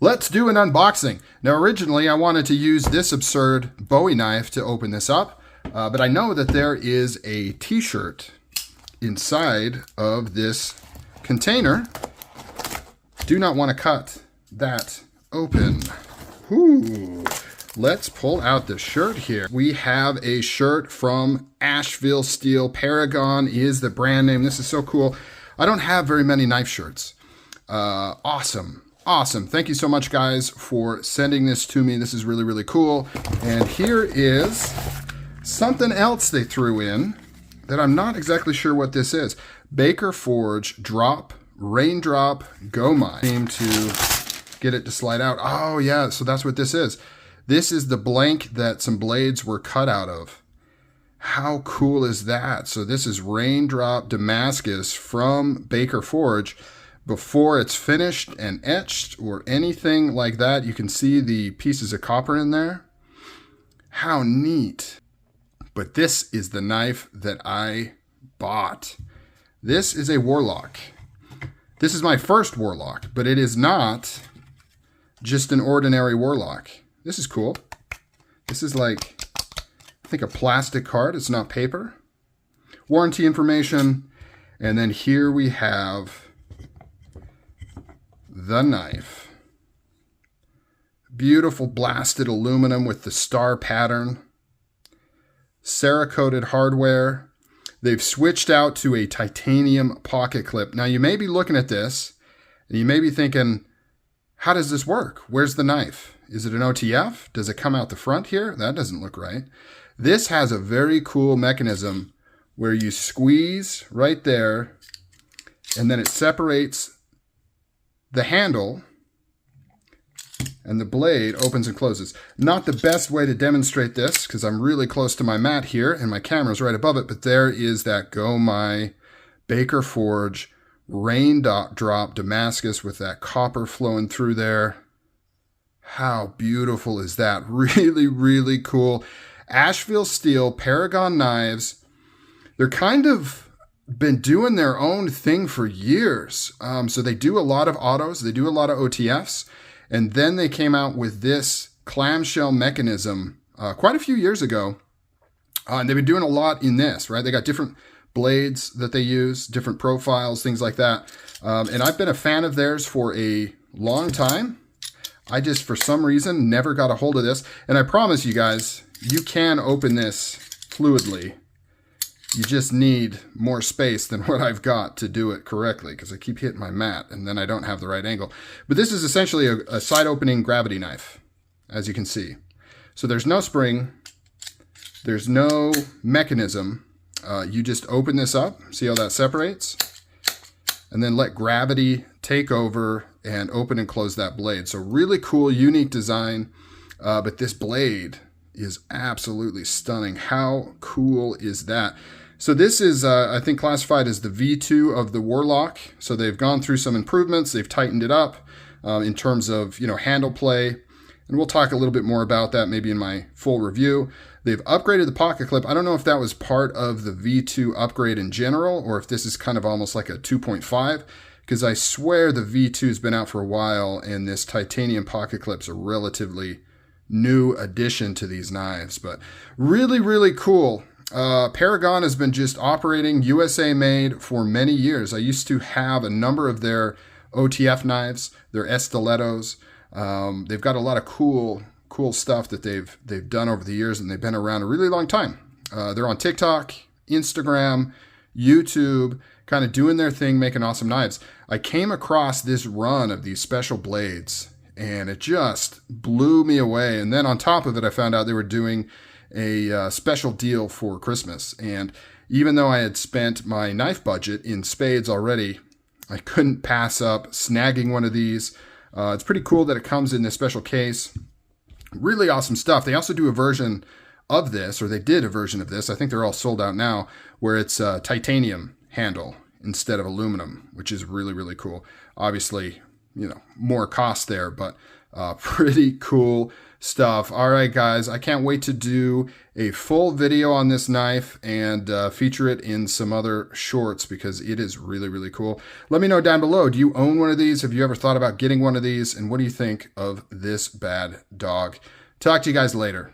Let's do an unboxing. Now, originally, I wanted to use this absurd Bowie knife to open this up, but I know that there is a t-shirt inside of this container. Do not want to cut that open. Ooh. Let's pull out the shirt here. We have a shirt from Asheville Steel. Paragon is the brand name. This is so cool. I don't have very many knife shirts. Awesome. Thank you so much, guys, for sending this to me. This is really, really cool. And here is something else they threw in that I'm not exactly sure what this is. Baker Forge Drop Raindrop Gomai. Aim to get it to slide out. Oh, yeah, so that's what this is. This is the blank that some blades were cut out of. How cool is that? So this is Raindrop Damascus from Baker Forge. Before it's finished and etched or anything like that, you can see the pieces of copper in there. How neat. But this is the knife that I bought. This is a Warlock. This is my first Warlock, but it is not just an ordinary Warlock. This is cool. This is like, I think, a plastic card. It's not paper. Warranty information. And then here we have the knife. Beautiful blasted aluminum with the star pattern. Cerakoted hardware. They've switched out to a titanium pocket clip. Now you may be looking at this and you may be thinking, how does this work? Where's the knife? Is it an OTF? Does it come out the front here? That doesn't look right. This has a very cool mechanism where you squeeze right there and then it separates the handle and the blade opens and closes. Not the best way to demonstrate this because I'm really close to my mat here and my camera's right above it, but there is that Gomai Baker Forge Raindrop Damascus with that copper flowing through there. How beautiful is that? Really, really cool. Asheville Steel, Paragon knives. They're kind of been doing their own thing for years. So they do a lot of autos, they do a lot of OTFs, and then they came out with this clamshell mechanism quite a few years ago. And they've been doing a lot in this, right? They got different blades that they use, different profiles, things like that. And I've been a fan of theirs for a long time. I just, for some reason, never got a hold of this. And I promise you guys, you can open this fluidly. You just need more space than what I've got to do it correctly because I keep hitting my mat and then I don't have the right angle. But this is essentially a side opening gravity knife, as you can see. So there's no spring. There's no mechanism. You just open this up. See how that separates? And then let gravity take over and open and close that blade. So really cool, unique design. But this blade is absolutely stunning. How cool is that? So this is, I think, classified as the V2 of the Warlock. So they've gone through some improvements. They've tightened it up in terms of, handle play. And we'll talk a little bit more about that maybe in my full review. They've upgraded the pocket clip. I don't know if that was part of the V2 upgrade in general or if this is kind of almost like a 2.5 because I swear the V2 has been out for a while and this titanium pocket clip's a relatively new addition to these knives. But really, really cool. Paragon has been just operating USA made for many years. I used to have a number of their OTF knives, their Estilettos. They've got a lot of cool stuff that they've done over the years, and they've been around a really long time. They're on TikTok, Instagram, YouTube, kind of doing their thing, making awesome knives. I came across this run of these special blades, and it just blew me away. And then on top of it, I found out they were doing a special deal for Christmas. And even though I had spent my knife budget in spades already, I couldn't pass up snagging one of these. It's pretty cool that it comes in this special case. Really awesome stuff. They also do a version of this, or they did a version of this. I think they're all sold out now, where it's a titanium handle instead of aluminum, which is really, really cool. Obviously, more cost there, but pretty cool stuff. All right, guys, I can't wait to do a full video on this knife and feature it in some other shorts because it is really, really cool. Let me know down below, do you own one of these? Have you ever thought about getting one of these? And what do you think of this bad dog? Talk to you guys later.